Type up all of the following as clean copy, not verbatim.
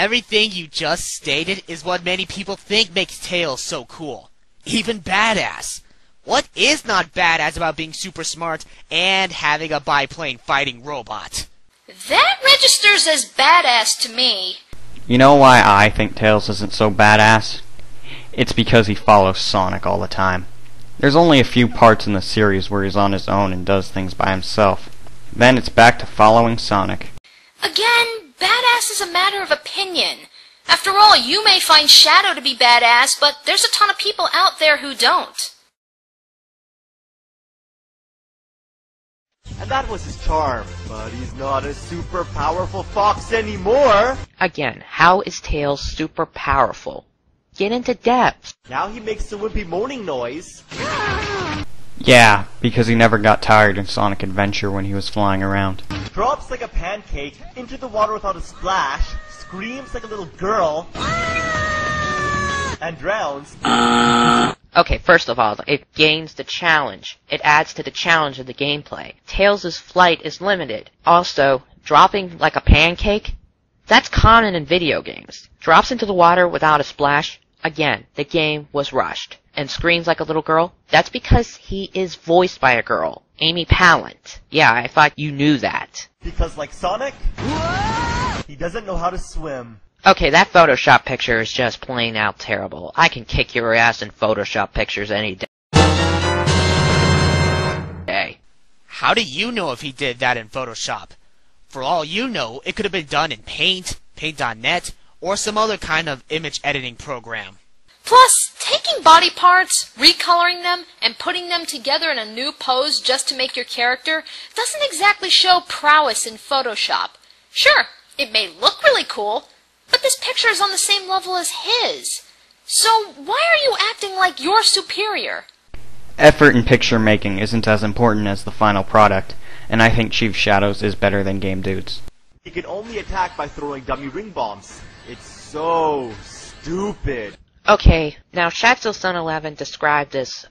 Everything you just stated is what many people think makes Tails so cool. Even badass. What is not badass about being super smart and having a biplane fighting robot? That registers as badass to me. You know why I think Tails isn't so badass? It's because he follows Sonic all the time. There's only a few parts in the series where he's on his own and does things by himself. Then it's back to following Sonic. Again, badass is a matter of opinion. After all, you may find Shadow to be badass, but there's a ton of people out there who don't. And that was his charm, but he's not a super powerful fox anymore. Again, how is Tails super powerful? Get into depth. Now he makes the wimpy moaning noise. Yeah, because he never got tired in Sonic Adventure when he was flying around. Drops like a pancake into the water without a splash, screams like a little girl, and drowns. Okay, first of all, it gains the challenge. It adds to the challenge of the gameplay. Tails' flight is limited. Also, dropping like a pancake? That's common in video games. Drops into the water without a splash? Again, the game was rushed. And screams like a little girl? That's because he is voiced by a girl. Amy Pallant. Yeah, I thought you knew that. Because like Sonic, he doesn't know how to swim. Okay, that Photoshop picture is just plain out terrible. I can kick your ass in Photoshop pictures any day. How do you know if he did that in Photoshop? For all you know, it could have been done in Paint, Paint.net, or some other kind of image editing program. Plus, taking body parts, recoloring them, and putting them together in a new pose just to make your character doesn't exactly show prowess in Photoshop. Sure, it may look really cool, but this picture is on the same level as his. So why are you acting like you're superior? Effort in picture making isn't as important as the final product, and I think Chief Shadows is better than Game Dudes. He can only attack by throwing dummy ring bombs. It's so stupid. Okay, now Shaxo11 described this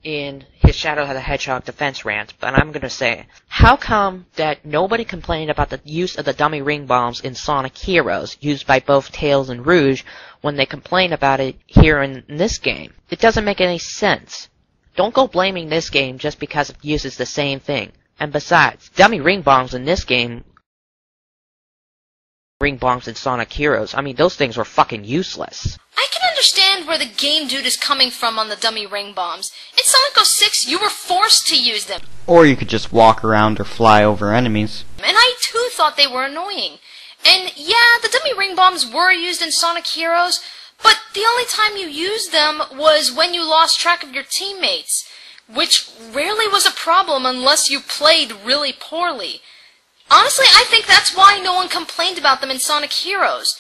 in his Shadow the Hedgehog defense rant, but I'm gonna say, how come that nobody complained about the use of the dummy ring bombs in Sonic Heroes, used by both Tails and Rouge, when they complain about it here in this game? It doesn't make any sense. Don't go blaming this game just because it uses the same thing. And besides, dummy ring bombs in this game, ring bombs in Sonic Heroes, I mean, those things were fucking useless. I can understand where the game dude is coming from on the dummy ring bombs. In Sonic 06, you were forced to use them. Or you could just walk around or fly over enemies. And I too thought they were annoying. And yeah, the dummy ring bombs were used in Sonic Heroes, but the only time you used them was when you lost track of your teammates, which rarely was a problem unless you played really poorly. Honestly, I think that's why no one complained about them in Sonic Heroes.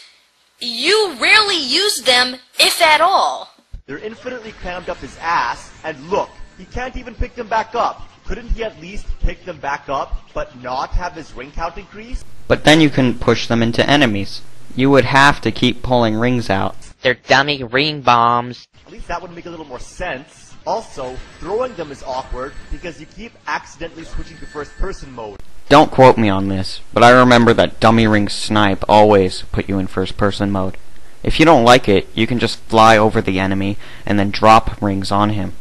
You rarely used them, if at all. They're infinitely crammed up his ass, and look, he can't even pick them back up. Couldn't he at least pick them back up, but not have his ring count increase? But then you couldn't push them into enemies. You would have to keep pulling rings out. They're dummy ring bombs. At least that would make a little more sense. Also, throwing them is awkward because you keep accidentally switching to first-person mode. Don't quote me on this, but I remember that dummy ring snipe always put you in first-person mode. If you don't like it, you can just fly over the enemy and then drop rings on him.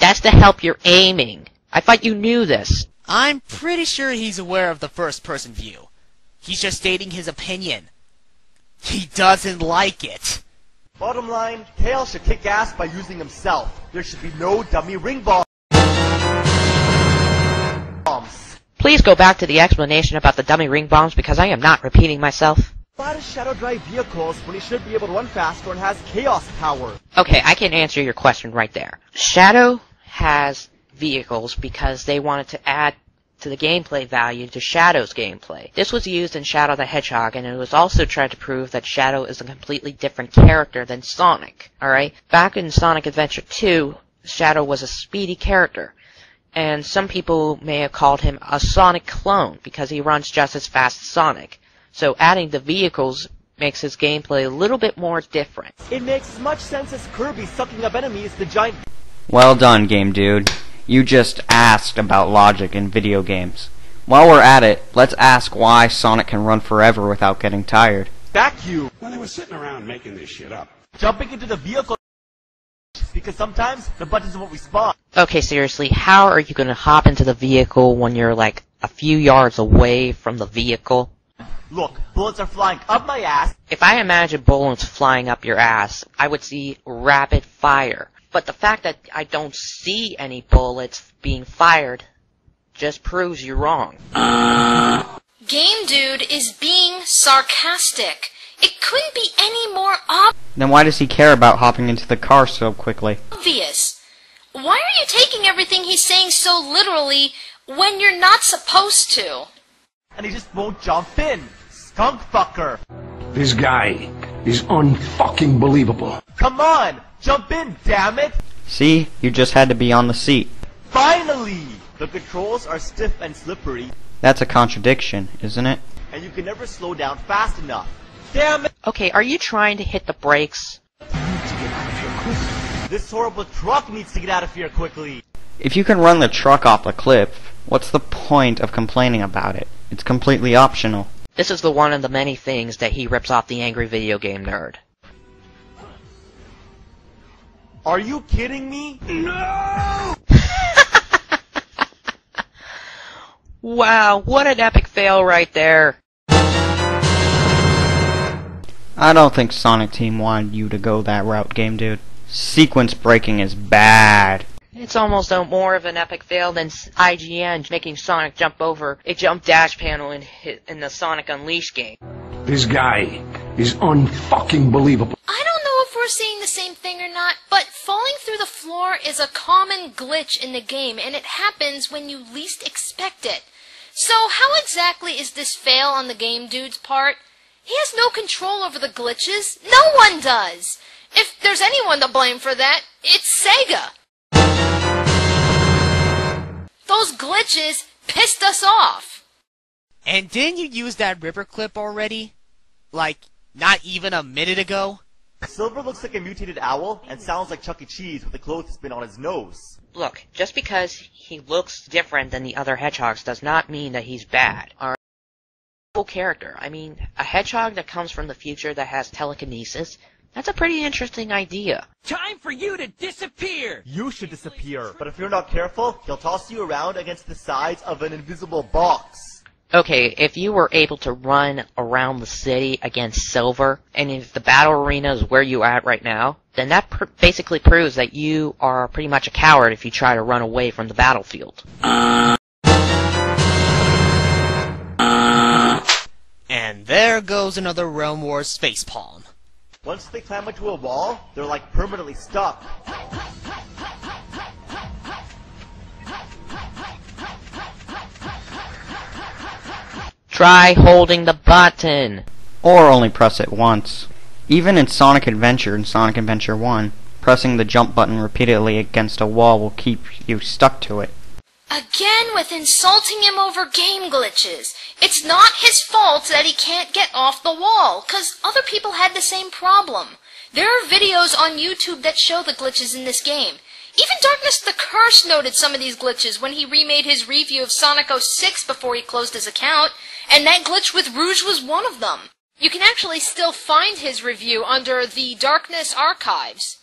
That's to help your aiming. I thought you knew this. I'm pretty sure he's aware of the first-person view. He's just stating his opinion. He doesn't like it. Bottom line, Tails should kick ass by using himself. There should be no dummy ring bombs. Please go back to the explanation about the dummy ring bombs because I am not repeating myself. Why does Shadow drive vehicles when he should be able to run faster and has chaos power? Okay, I can answer your question right there. Shadow has vehicles because they wanted to add to the gameplay value to Shadow's gameplay. This was used in Shadow the Hedgehog, and it was also tried to prove that Shadow is a completely different character than Sonic. Alright? Back in Sonic Adventure 2, Shadow was a speedy character. And some people may have called him a Sonic clone because he runs just as fast as Sonic. So adding the vehicles makes his gameplay a little bit more different. It makes as much sense as Kirby sucking up enemies the giant... Well done, Game Dude. You just asked about logic in video games. While we're at it, let's ask why Sonic can run forever without getting tired. Vacuum. Well, they were sitting around making this shit up. Jumping into the vehicle. Because sometimes the buttons won't respond. Okay, seriously, how are you gonna hop into the vehicle when you're like a few yards away from the vehicle? Look, bullets are flying up my ass. If I imagine bullets flying up your ass, I would see rapid fire. But the fact that I don't see any bullets being fired just proves you're wrong. Game Dude is being sarcastic. It couldn't be any more Then why does he care about hopping into the car so quickly? obvious. Why are you taking everything he's saying so literally when you're not supposed to? And he just won't jump in. Skunk fucker. This guy is unfucking believable. Come on, jump in, damn it. See? You just had to be on the seat. Finally! The controls are stiff and slippery, That's a contradiction, isn't it? and you can never slow down fast enough. Damn it! Okay, are you trying to hit the brakes? This horrible truck needs to get out of here quickly. If you can run the truck off the cliff, what's the point of complaining about it? It's completely optional. This is the one of the many things that he rips off the angry video game nerd. Are you kidding me? No! Wow, what an epic fail right there. I don't think Sonic Team wanted you to go that route, Game Dude. Sequence breaking is bad. It's almost more of an epic fail than IGN making Sonic jump over a jump dash panel in the Sonic Unleashed game. This guy is unfucking believable. I don't know if we're seeing the same thing or not, but falling through the floor is a common glitch in the game, and it happens when you least expect it. So how exactly is this fail on the Game Dude's part? He has no control over the glitches. No one does. If there's anyone to blame for that, it's Sega. Those glitches pissed us off. And didn't you use that Ripper clip already? Like, not even a minute ago? Silver looks like a mutated owl and sounds like Chuck E. Cheese with a clothespin on his nose. Look, just because he looks different than the other hedgehogs does not mean that he's bad. Our character, I mean, a hedgehog that comes from the future that has telekinesis, that's a pretty interesting idea. Time for you to disappear! You should disappear, but if you're not careful, he'll toss you around against the sides of an invisible box. Okay, if you were able to run around the city against Silver, and if the battle arena is where you're at right now, then that basically proves that you are pretty much a coward if you try to run away from the battlefield. And there goes another Realm Wars facepalm. Once they climb onto a wall, they're like permanently stuck. Try holding the button. Or only press it once. Even in Sonic Adventure and Sonic Adventure 1, pressing the jump button repeatedly against a wall will keep you stuck to it. Again with insulting him over game glitches. It's not his fault that he can't get off the wall, 'cause other people had the same problem. There are videos on YouTube that show the glitches in this game. Even Darkness the Curse noted some of these glitches when he remade his review of Sonic 06 before he closed his account, and that glitch with Rouge was one of them. You can actually still find his review under the Darkness archives.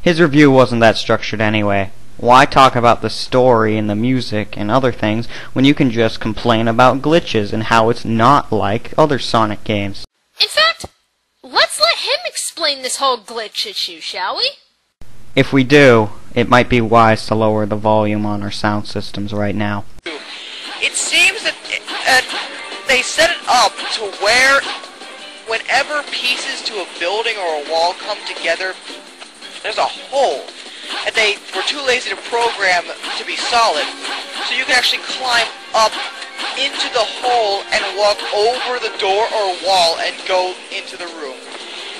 His review wasn't that structured anyway. Why talk about the story and the music and other things when you can just complain about glitches and how it's not like other Sonic games? In fact, let's let him explain this whole glitch issue, shall we? If we do, it might be wise to lower the volume on our sound systems right now. It seems that they set it up to where whenever pieces to a building or a wall come together, there's a hole. And they were too lazy to program to be solid. So you can actually climb up into the hole and walk over the door or wall and go into the room.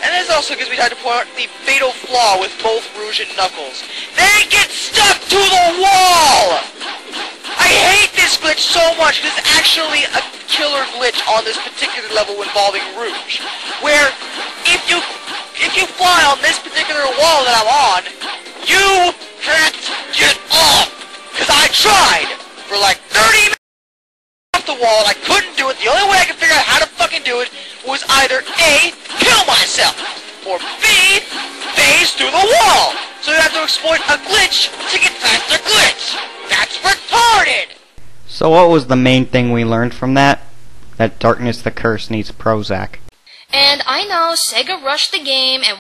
And this also gives me time to point out the fatal flaw with both Rouge and Knuckles. They get stuck to the wall! I hate this glitch so much. This is actually a killer glitch on this particular level involving Rouge. Where if you fly on this particular wall that I'm on, you can't get off! Because I tried for like 30 minutes off the wall and I couldn't do it. The only way I could figure out how to fucking can do it was either A, kill myself, or B, phase through the wall. So you have to exploit a glitch to get past the glitch. That's retarded! So what was the main thing we learned from that? That Darkness the Curse needs Prozac. And I know Sega rushed the game, and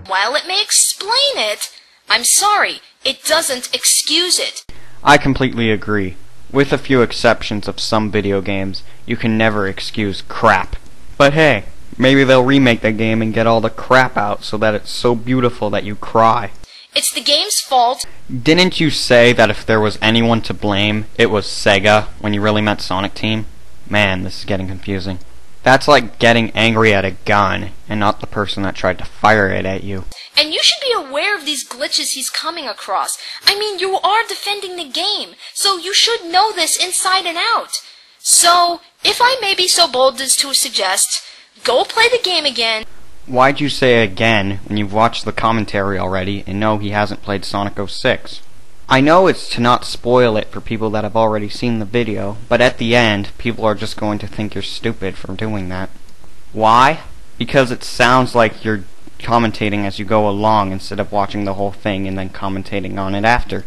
while it may explain it, I'm sorry, it doesn't excuse it. I completely agree. With a few exceptions of some video games, you can never excuse crap. But hey, maybe they'll remake the game and get all the crap out so that it's so beautiful that you cry. It's the game's fault. Didn't you say that if there was anyone to blame, it was Sega, when you really meant Sonic Team? Man, this is getting confusing. That's like getting angry at a gun, and not the person that tried to fire it at you. And you should be aware of these glitches he's coming across. I mean, you are defending the game, so you should know this inside and out. So, if I may be so bold as to suggest, go play the game again. Why'd you say again when you've watched the commentary already and know he hasn't played Sonic 06? I know it's to not spoil it for people that have already seen the video, but at the end, people are just going to think you're stupid for doing that. Why? Because it sounds like you're commentating as you go along instead of watching the whole thing and then commentating on it after.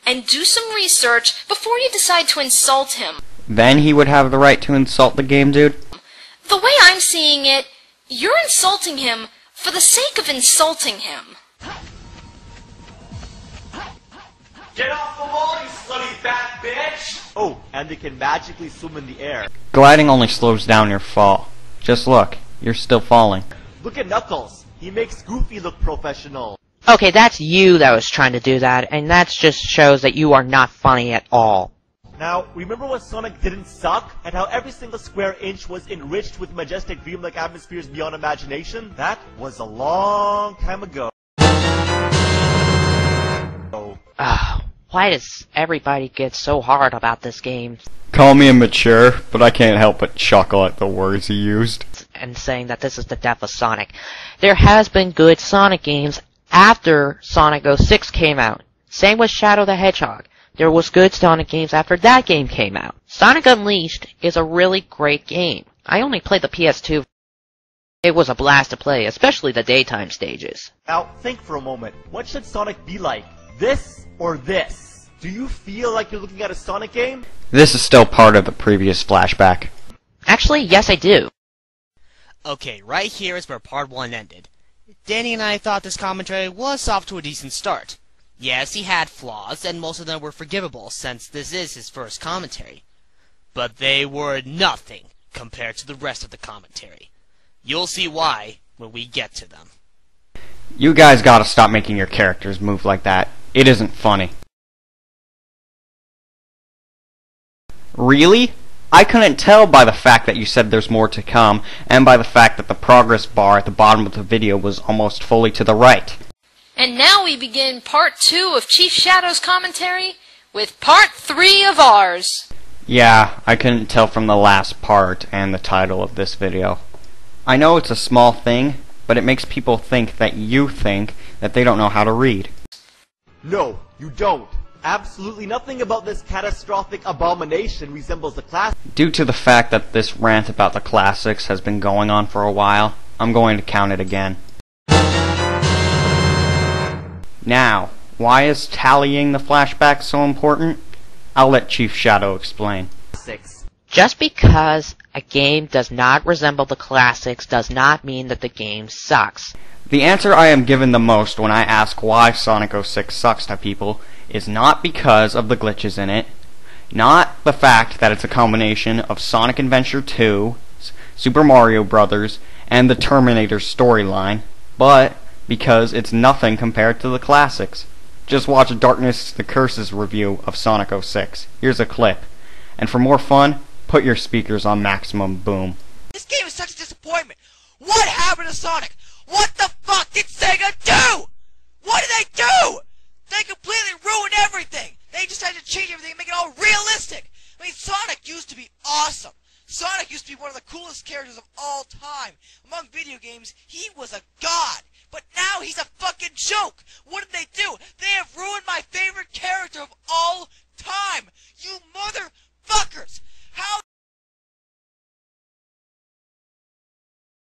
And do some research before you decide to insult him. Then he would have the right to insult the game, dude? The way I'm seeing it, you're insulting him for the sake of insulting him. Get off the wall, you slutty fat bitch! Oh, and they can magically swim in the air. Gliding only slows down your fall. Just look, you're still falling. Look at Knuckles. He makes Goofy look professional. Okay, that's you that was trying to do that, and that just shows that you are not funny at all. Now, remember when Sonic didn't suck, and how every single square inch was enriched with majestic dreamlike atmospheres beyond imagination? That was a long time ago. Why does everybody get so hard about this game? Call me immature, but I can't help but chuckle at the words he used. And saying that this is the death of Sonic. There has been good Sonic games after Sonic 06 came out. Same with Shadow the Hedgehog. There was good Sonic games after that game came out. Sonic Unleashed is a really great game. I only played the PS2. It was a blast to play, especially the daytime stages. Now, think for a moment. What should Sonic be like? This or this? Do you feel like you're looking at a Sonic game? This is still part of the previous flashback. Actually, yes I do. Okay, right here is where part 1 ended. Danny and I thought this commentary was off to a decent start. Yes, he had flaws, and most of them were forgivable, since this is his first commentary. But they were nothing compared to the rest of the commentary. You'll see why when we get to them. You guys gotta stop making your characters move like that. It isn't funny. Really? I couldn't tell by the fact that you said there's more to come, and by the fact that the progress bar at the bottom of the video was almost fully to the right. And now we begin part 2 of Chief Shadow's commentary with part 3 of ours. Yeah, I couldn't tell from the last part and the title of this video. I know it's a small thing, but it makes people think that you think that they don't know how to read. No, you don't. Absolutely nothing about this catastrophic abomination resembles the classic. Due to the fact that this rant about the classics has been going on for a while, I'm going to count it again. Now, why is tallying the flashback so important? I'll let Chief Shadow explain. Just because a game does not resemble the classics does not mean that the game sucks. The answer I am given the most when I ask why Sonic 06 sucks to people is not because of the glitches in it, not the fact that it's a combination of Sonic Adventure 2, Super Mario Bros., and the Terminator storyline, but because it's nothing compared to the classics. Just watch Darkness the Curse's review of Sonic 06. Here's a clip. And for more fun, put your speakers on maximum boom. This game is such a disappointment. What happened to Sonic? What the fuck did Sega do? What did they do? They completely ruined everything. They just had to change everything and make it all realistic. I mean, Sonic used to be awesome. Sonic used to be one of the coolest characters of all time. Among video games, he was a god. But now he's a fucking joke. What did they do? They have ruined my favorite character of all time. You motherfuckers. How